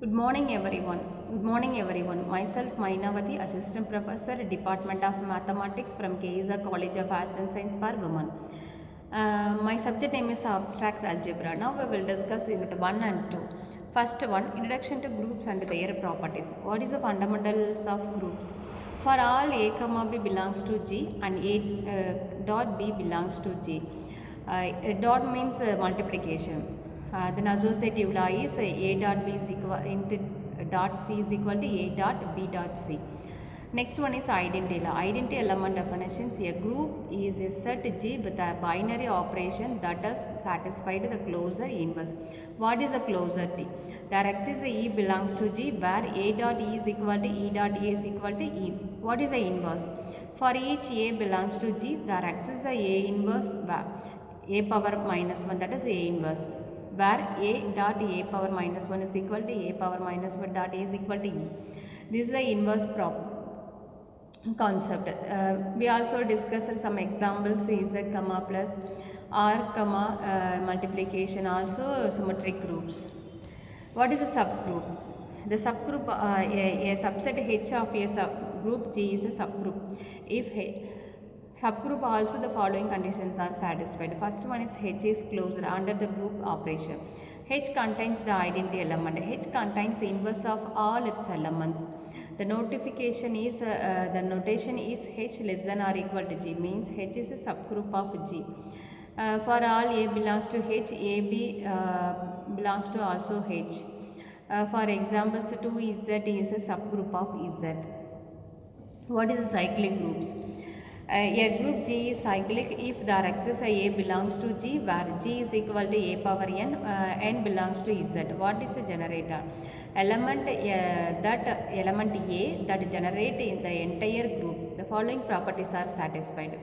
Good morning everyone. Good morning everyone. Myself Mynavathi, Assistant Professor, Department of Mathematics from KISA College of Arts and Science for Women. My subject name is Abstract Algebra. Now we will discuss Unit 1 and 2. First one, Introduction to Groups and their Properties. What is the fundamentals of groups? For all A, B belongs to G and A dot B belongs to G. Dot means multiplication. Then associative law is A dot B is equal into dot C is equal to A dot B dot C. Next one is identity law. Identity element definitions. A group is a set G with a binary operation that has satisfied the closure inverse. What is a closure T? There exists a E belongs to G where A dot E is equal to E dot A is equal to E. What is the inverse? For each A belongs to G, there exists a inverse where A power minus 1, that is A inverse, where A dot A power minus 1 is equal to A power minus 1 dot A is equal to E. This is the inverse concept. We also discussed some examples, Z comma plus R comma multiplication, also symmetric groups. What is a subgroup? The subgroup, a subset H of a subgroup G is a subgroup. If subgroup also the following conditions are satisfied. First one is H is closed under the group operation. H contains the identity element. H contains the inverse of all its elements. The notation is H less than or equal to G, means H is a subgroup of G. For all A belongs to H, AB belongs to also H. For examples, 2Z is a subgroup of Z. What is cyclic groups? A group G is cyclic if there exists a belongs to G where G is equal to A power n, n belongs to Z. What is a generator? Element A that generate in the entire group. The following properties are satisfied.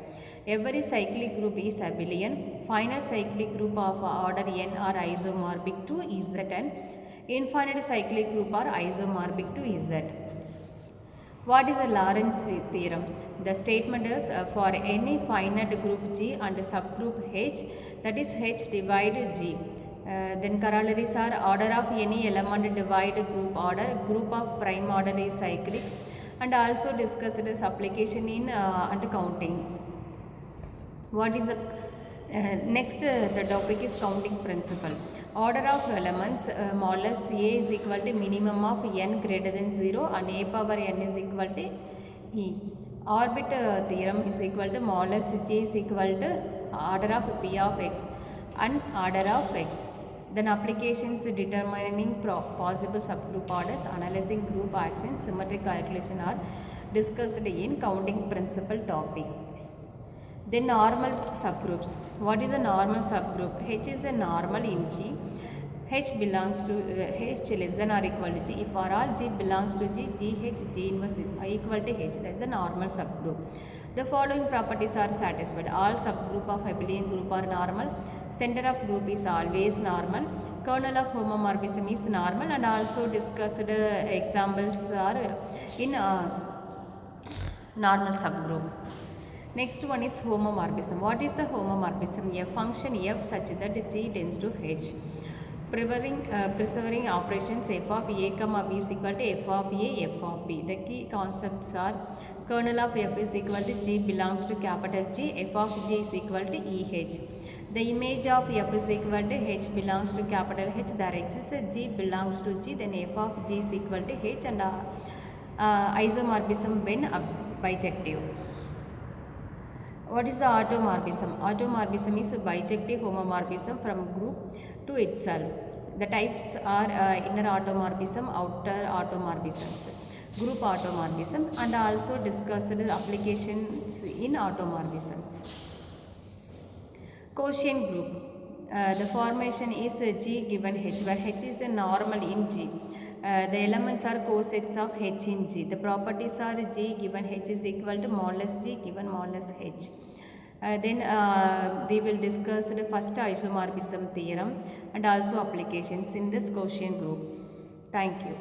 Every cyclic group is abelian. Final cyclic group of order n are isomorphic to Z, and infinite cyclic group are isomorphic to Z. What is the Lorentz theorem? The statement is for any finite group G and subgroup H, that is H divide G. Then corollaries are order of any element divide group order, group of prime order is cyclic, and also discussed this application in and counting. What is the next the topic is counting principle. Order of elements modulus A is equal to minimum of n greater than 0 and A power n is equal to E. Orbit theorem is equal to modulus G is equal to order of P of X and order of X. Then applications determining possible subgroup orders, analyzing group actions, symmetric calculation are discussed in counting principle topic. Then normal subgroups. What is a normal subgroup? H is a normal in G. H belongs to H less than or equal to G. If for all G belongs to G, G inverse is equal to H. That is the normal subgroup. The following properties are satisfied. All subgroup of abelian group are normal. Center of group is always normal. Kernel of homomorphism is normal, and also discussed examples are in normal subgroup. Next one is homomorphism. What is the homomorphism? A function f such that G tends to H. Preserving operations f of A, B is equal to f of A, f of B. The key concepts are kernel of f is equal to G belongs to capital G, f of G is equal to EH. The image of f is equal to H belongs to capital H. There exists a G belongs to G, then f of G is equal to H, and isomorphism when bijective. What is the automorphism? Automorphism is a bijective homomorphism from group to itself. The types are inner automorphism, outer automorphisms, group automorphism, and also discussed applications in automorphisms. Quotient group. The formation is G given H, where H is a normal in G. The elements are cosets of H in G. The properties are G given H is equal to modulus G given modulus H. Then we will discuss the first isomorphism theorem and also applications in this quotient group. Thank you.